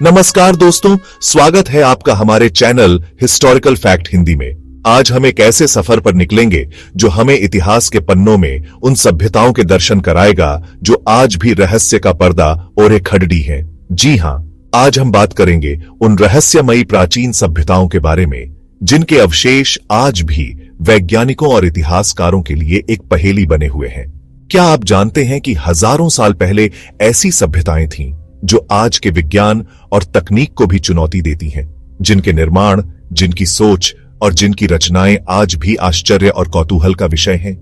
नमस्कार दोस्तों, स्वागत है आपका हमारे चैनल हिस्टोरिकल फैक्ट हिंदी में। आज हम एक ऐसे सफर पर निकलेंगे जो हमें इतिहास के पन्नों में उन सभ्यताओं के दर्शन कराएगा जो आज भी रहस्य का पर्दा ओढ़े खड़ी हैं। जी हां, आज हम बात करेंगे उन रहस्यमयी प्राचीन सभ्यताओं के बारे में जिनके अवशेष आज भी वैज्ञानिकों और इतिहासकारों के लिए एक पहेली बने हुए हैं। क्या आप जानते हैं कि हजारों साल पहले ऐसी सभ्यताएं थीं जो आज के विज्ञान और तकनीक को भी चुनौती देती हैं, जिनके निर्माण, जिनकी सोच और जिनकी रचनाएं आज भी आश्चर्य और कौतूहल का विषय हैं?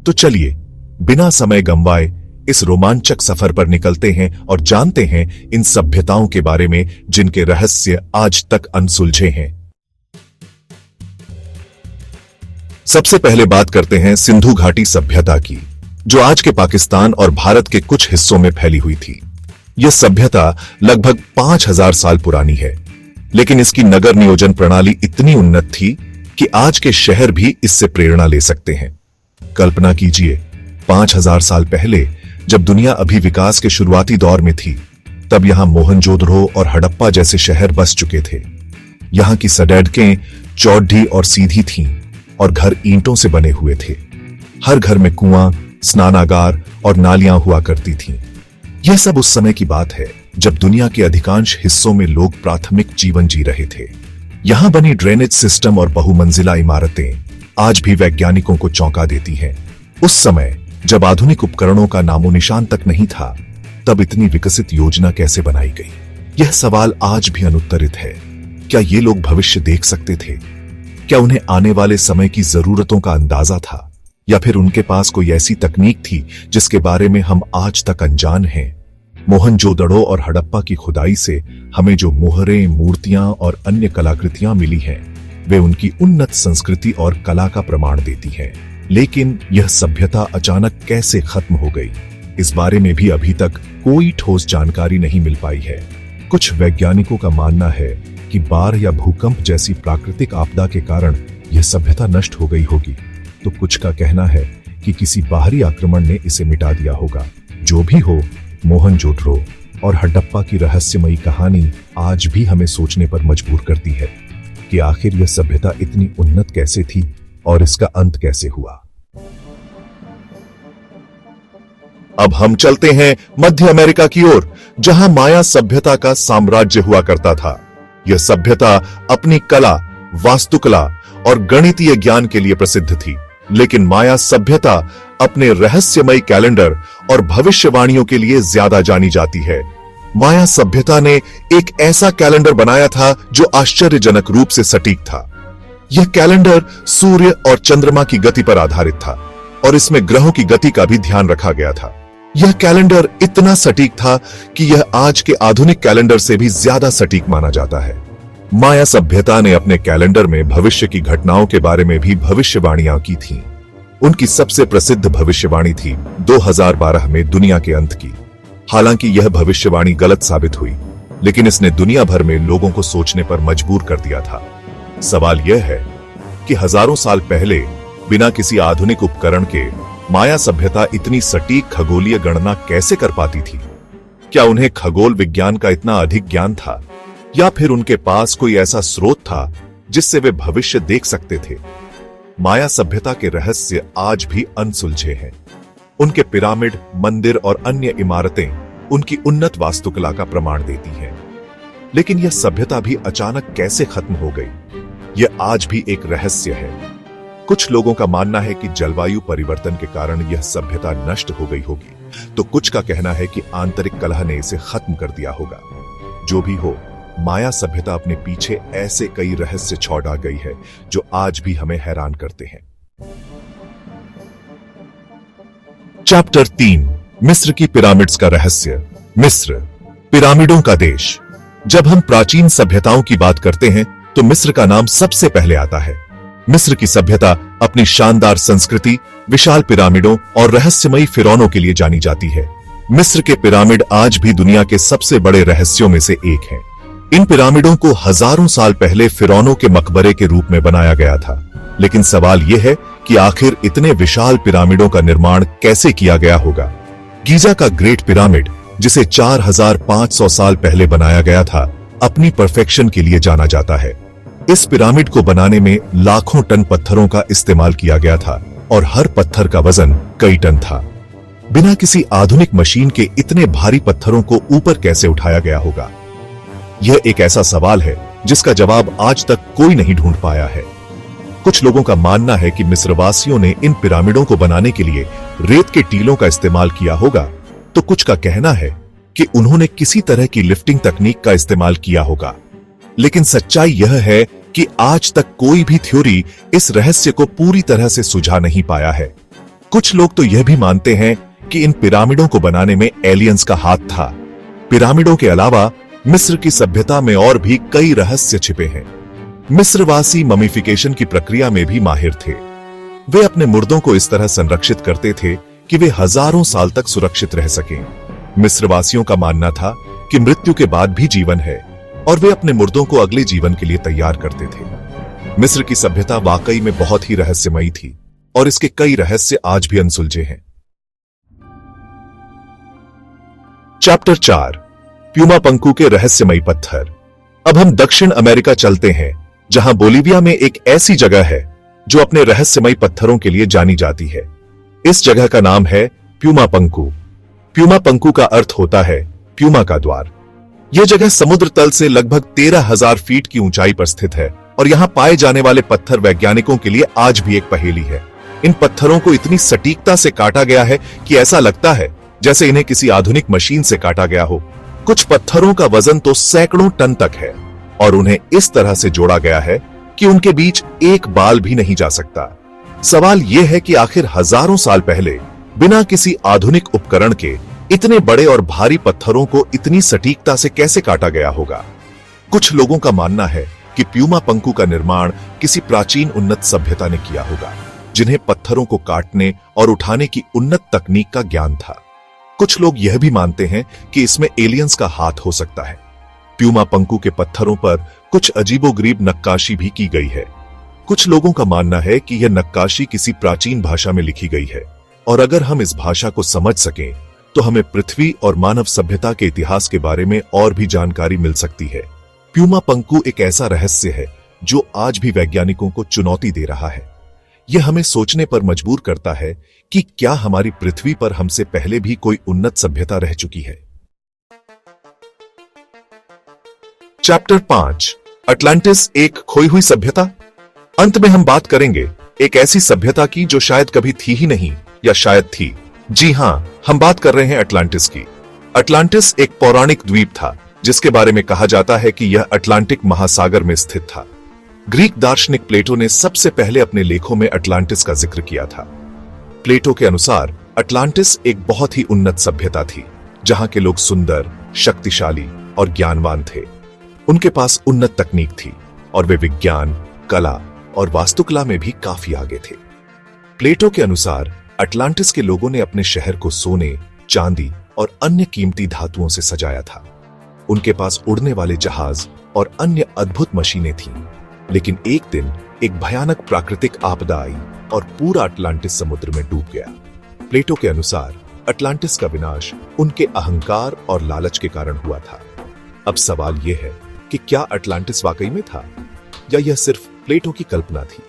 तो चलिए बिना समय गंवाए इस रोमांचक सफर पर निकलते हैं और जानते हैं इन सभ्यताओं के बारे में जिनके रहस्य आज तक अनसुलझे हैं। सबसे पहले बात करते हैं सिंधु घाटी सभ्यता की, जो आज के पाकिस्तान और भारत के कुछ हिस्सों में फैली हुई थी। यह सभ्यता लगभग 5000 साल पुरानी है, लेकिन इसकी नगर नियोजन प्रणाली इतनी उन्नत थी कि आज के शहर भी इससे प्रेरणा ले सकते हैं। कल्पना कीजिए, 5000 साल पहले जब दुनिया अभी विकास के शुरुआती दौर में थी, तब यहां मोहनजोदड़ो और हड़प्पा जैसे शहर बस चुके थे। यहां की सड़कें चौड़ी और सीधी थीं और घर ईंटों से बने हुए थे। हर घर में कुआं, स्नानागार और नालियां हुआ करती थीं। यह सब उस समय की बात है जब दुनिया के अधिकांश हिस्सों में लोग प्राथमिक जीवन जी रहे थे। यहां बनी ड्रेनेज सिस्टम और बहुमंजिला इमारतें आज भी वैज्ञानिकों को चौंका देती हैं। उस समय जब आधुनिक उपकरणों का नामो निशान तक नहीं था, तब इतनी विकसित योजना कैसे बनाई गई? यह सवाल आज भी अनुत्तरित है। क्या ये लोग भविष्य देख सकते थे? क्या उन्हें आने वाले समय की जरूरतों का अंदाजा था, या फिर उनके पास कोई ऐसी तकनीक थी जिसके बारे में हम आज तक अनजान हैं? मोहनजोदड़ो और हड़प्पा की खुदाई से हमें जो मोहरें, मूर्तियां और अन्य कलाकृतियां मिली हैं, वे उनकी उन्नत संस्कृति और कला का प्रमाण देती हैं। लेकिन यह सभ्यता अचानक कैसे खत्म हो गई, इस बारे में भी अभी तक कोई ठोस जानकारी नहीं मिल पाई है। कुछ वैज्ञानिकों का मानना है कि बाढ़ या भूकंप जैसी प्राकृतिक आपदा के कारण यह सभ्यता नष्ट हो गई होगी, तो कुछ का कहना है कि किसी बाहरी आक्रमण ने इसे मिटा दिया होगा। जो भी हो, मोहनजोदड़ो और हड़प्पा की रहस्यमयी कहानी आज भी हमें सोचने पर मजबूर करती है कि आखिर यह सभ्यता इतनी उन्नत कैसे थी और इसका अंत कैसे हुआ। अब हम चलते हैं मध्य अमेरिका की ओर, जहां माया सभ्यता का साम्राज्य हुआ करता था। यह सभ्यता अपनी कला, वास्तुकला और गणितीय ज्ञान के लिए प्रसिद्ध थी, लेकिन माया सभ्यता अपने रहस्यमयी कैलेंडर और भविष्यवाणियों के लिए ज्यादा जानी जाती है। माया सभ्यता ने एक ऐसा कैलेंडर बनाया था जो आश्चर्यजनक रूप से सटीक था। यह कैलेंडर सूर्य और चंद्रमा की गति पर आधारित था और इसमें ग्रहों की गति का भी ध्यान रखा गया था। यह कैलेंडर इतना सटीक था कि यह आज के आधुनिक कैलेंडर से भी ज्यादा सटीक माना जाता है। माया सभ्यता ने अपने कैलेंडर में भविष्य की घटनाओं के बारे में भी भविष्यवाणियां की थीं। उनकी सबसे प्रसिद्ध भविष्यवाणी थी 2012 में दुनिया के अंत की। हालांकि यह भविष्यवाणी गलत साबित हुई, लेकिन इसने दुनिया भर में लोगों को सोचने पर मजबूर कर दिया था। सवाल यह है कि हजारों साल पहले बिना किसी आधुनिक उपकरण के माया सभ्यता इतनी सटीक खगोलीय गणना कैसे कर पाती थी? क्या उन्हें खगोल विज्ञान का इतना अधिक ज्ञान था, या फिर उनके पास कोई ऐसा स्रोत था जिससे वे भविष्य देख सकते थे? माया सभ्यता के रहस्य आज भी अनसुलझे हैं। उनके पिरामिड, मंदिर और अन्य इमारतें उनकी उन्नत वास्तुकला का प्रमाण देती हैं। लेकिन यह सभ्यता भी अचानक कैसे खत्म हो गई, यह आज भी एक रहस्य है। कुछ लोगों का मानना है कि जलवायु परिवर्तन के कारण यह सभ्यता नष्ट हो गई होगी, तो कुछ का कहना है कि आंतरिक कलह ने इसे खत्म कर दिया होगा। जो भी हो, माया सभ्यता अपने पीछे ऐसे कई रहस्य छोड़ गई है जो आज भी हमें हैरान करते हैं। चैप्टर 3, मिस्र की पिरामिड्स का रहस्य। मिस्र, पिरामिडों का देश। जब हम प्राचीन सभ्यताओं की बात करते हैं तो मिस्र का नाम सबसे पहले आता है। मिस्र की सभ्यता अपनी शानदार संस्कृति, विशाल पिरामिडों और रहस्यमयी फिरौनों के लिए जानी जाती है। मिस्र के पिरामिड आज भी दुनिया के सबसे बड़े रहस्यों में से एक हैं। इन पिरामिडों को हजारों साल पहले फिरौनों के मकबरे के रूप में बनाया गया था, लेकिन सवाल यह है कि आखिर इतने विशाल पिरामिडों का निर्माण कैसे किया गया होगा। गीजा का ग्रेट पिरामिड जिसे 4500 साल पहले बनाया गया था, अपनी परफेक्शन के लिए जाना जाता है। इस पिरामिड को बनाने में लाखों टन पत्थरों का इस्तेमाल किया गया था और हर पत्थर का वजन कई टन था। बिना किसी आधुनिक मशीन के इतने भारी पत्थरों को ऊपर कैसे उठाया गया होगा? यह एक ऐसा सवाल है जिसका जवाब आज तक कोई नहीं ढूंढ पाया है। कुछ लोगों का मानना है कि मिस्रवासियों ने इन पिरामिडों को बनाने के लिए रेत के टीलों का इस्तेमाल किया होगा, तो कुछ का कहना है कि उन्होंने किसी तरह की लिफ्टिंग तकनीक का इस्तेमाल किया होगा। लेकिन सच्चाई यह है कि आज तक कोई भी थ्योरी इस रहस्य को पूरी तरह से सुलझा नहीं पाया है। कुछ लोग तो यह भी मानते हैं कि इन पिरामिडों को बनाने में एलियंस का हाथ था। पिरामिडों के अलावा मिस्र की सभ्यता में और भी कई रहस्य छिपे हैं। मिस्रवासी ममीफिकेशन की प्रक्रिया में भी माहिर थे। वे अपने मुर्दों को इस तरह संरक्षित करते थे कि वे हजारों साल तक सुरक्षित रह सकें। मिस्रवासियों का मानना था कि मृत्यु के बाद भी जीवन है और वे अपने मुर्दों को अगले जीवन के लिए तैयार करते थे। मिस्र की सभ्यता वाकई में बहुत ही रहस्यमयी थी और इसके कई रहस्य आज भी अनसुलझे हैं। चैप्टर 4, प्यूमा पंकू के रहस्यमयी पत्थर। अब हम दक्षिण अमेरिका चलते हैं, जहां बोलीविया में एक ऐसी जगह है जो अपने रहस्यमयी पत्थरों के लिए जानी जाती है। इस जगह का नाम है प्यूमा पंकू। प्यूमा पंकू का अर्थ होता है प्यूमा का द्वार। यह जगह समुद्र तल से लगभग 13,000 फीट की ऊंचाई पर स्थित है और यहां पाए जाने वाले पत्थर वैज्ञानिकों के लिए आज भी एक पहेली है। इन पत्थरों को इतनी सटीकता से काटा गया है कि ऐसा लगता है जैसे इन्हें किसी आधुनिक मशीन से काटा गया हो। कुछ पत्थरों का वजन तो सैकड़ों टन तक है और उन्हें इस तरह से जोड़ा गया है कि उनके बीच एक बाल भी नहीं जा सकता। सवाल यह है कि आखिर हजारों साल पहले बिना किसी आधुनिक उपकरण के इतने बड़े और भारी पत्थरों को इतनी सटीकता से कैसे काटा गया होगा? कुछ लोगों का मानना है कि प्यूमा पंकू का निर्माण किसी प्राचीन उन्नत सभ्यता ने किया होगा, जिन्हें पत्थरों को काटने और उठाने की उन्नत तकनीक का ज्ञान था। कुछ लोग यह भी मानते हैं कि इसमें एलियंस का हाथ हो सकता है। प्यूमा पंकू के पत्थरों पर कुछ अजीबोगरीब नक्काशी भी की गई है। कुछ लोगों का मानना है कि यह नक्काशी किसी प्राचीन भाषा में लिखी गई है और अगर हम इस भाषा को समझ सकें तो हमें पृथ्वी और मानव सभ्यता के इतिहास के बारे में और भी जानकारी मिल सकती है। प्यूमा पंकू एक ऐसा रहस्य है जो आज भी वैज्ञानिकों को चुनौती दे रहा है। यह हमें सोचने पर मजबूर करता है कि क्या हमारी पृथ्वी पर हमसे पहले भी कोई उन्नत सभ्यता रह चुकी है। चैप्टर 5, अटलांटिस एक खोई हुई सभ्यता। अंत में हम बात करेंगे एक ऐसी सभ्यता की जो शायद कभी थी ही नहीं या शायद थी। जी हां, हम बात कर रहे हैं अटलांटिस की। अटलांटिस एक पौराणिक द्वीप था जिसके बारे में कहा जाता है कि यह अटलांटिक महासागर में स्थित था। ग्रीक दार्शनिक प्लेटो ने सबसे पहले अपने लेखों में अटलांटिस का जिक्र किया था। प्लेटो के अनुसार अटलांटिस एक बहुत ही उन्नत सभ्यता थी, जहां के लोग सुंदर, शक्तिशाली और ज्ञानवान थे। उनके पास उन्नत तकनीक थी और वे विज्ञान, कला और वास्तुकला में भी काफी आगे थे। प्लेटो के अनुसार अटलांटिस के लोगों ने अपने शहर को सोने, चांदी और अन्य कीमती धातुओं से सजाया था। उनके पास उड़ने वाले जहाज और अन्य अद्भुत मशीनें थीं। लेकिन एक दिन एक भयानक प्राकृतिक आपदा आई और पूरा अटलांटिस समुद्र में डूब गया। प्लेटो के अनुसार अटलांटिस का विनाश उनके अहंकार और लालच के कारण हुआ था। अब सवाल यह है कि क्या अटलांटिस वाकई में था या यह सिर्फ प्लेटो की कल्पना थी?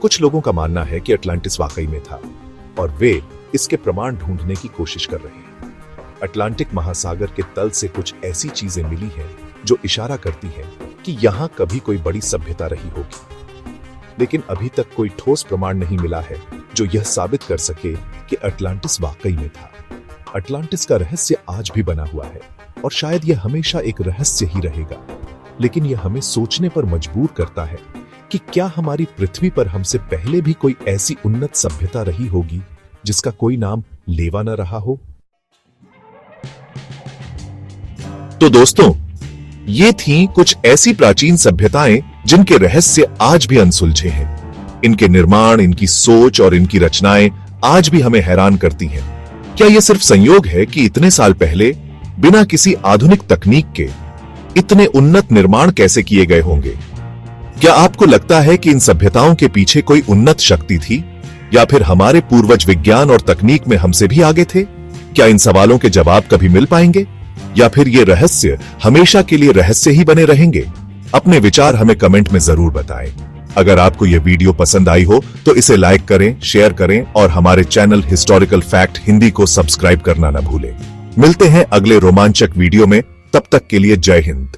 कुछ लोगों का मानना है कि अटलांटिस वाकई में था और वे इसके प्रमाण ढूंढने की कोशिश कर रहे हैं। अटलांटिक महासागर के तल से कुछ ऐसी चीजें मिली हैं जो इशारा करती हैं कि यहां कभी कोई बड़ी सभ्यता रही होगी। लेकिन अभी तक कोई ठोस प्रमाण नहीं मिला है जो यह साबित कर सके कि अटलांटिस वाकई में था। अटलांटिस का रहस्य आज भी बना हुआ है और शायद यह हमेशा एक रहस्य ही रहेगा। लेकिन यह हमें सोचने पर मजबूर करता है कि क्या हमारी पृथ्वी पर हमसे पहले भी कोई ऐसी उन्नत सभ्यता रही होगी जिसका कोई नाम लेवा न रहा हो। तो दोस्तों, ये थीं कुछ ऐसी प्राचीन सभ्यताएं जिनके रहस्य आज भी अनसुलझे हैं। इनके निर्माण, इनकी सोच और इनकी रचनाएं आज भी हमें हैरान करती हैं। क्या यह सिर्फ संयोग है कि इतने साल पहले बिना किसी आधुनिक तकनीक के इतने उन्नत निर्माण कैसे किए गए होंगे? क्या आपको लगता है कि इन सभ्यताओं के पीछे कोई उन्नत शक्ति थी या फिर हमारे पूर्वज विज्ञान और तकनीक में हमसे भी आगे थे? क्या इन सवालों के जवाब कभी मिल पाएंगे, या फिर ये रहस्य हमेशा के लिए रहस्य ही बने रहेंगे? अपने विचार हमें कमेंट में जरूर बताएं। अगर आपको यह वीडियो पसंद आई हो तो इसे लाइक करें, शेयर करें और हमारे चैनल हिस्टोरिकल फैक्ट हिंदी को सब्सक्राइब करना न भूलें। मिलते हैं अगले रोमांचक वीडियो में, तब तक के लिए जय हिंद।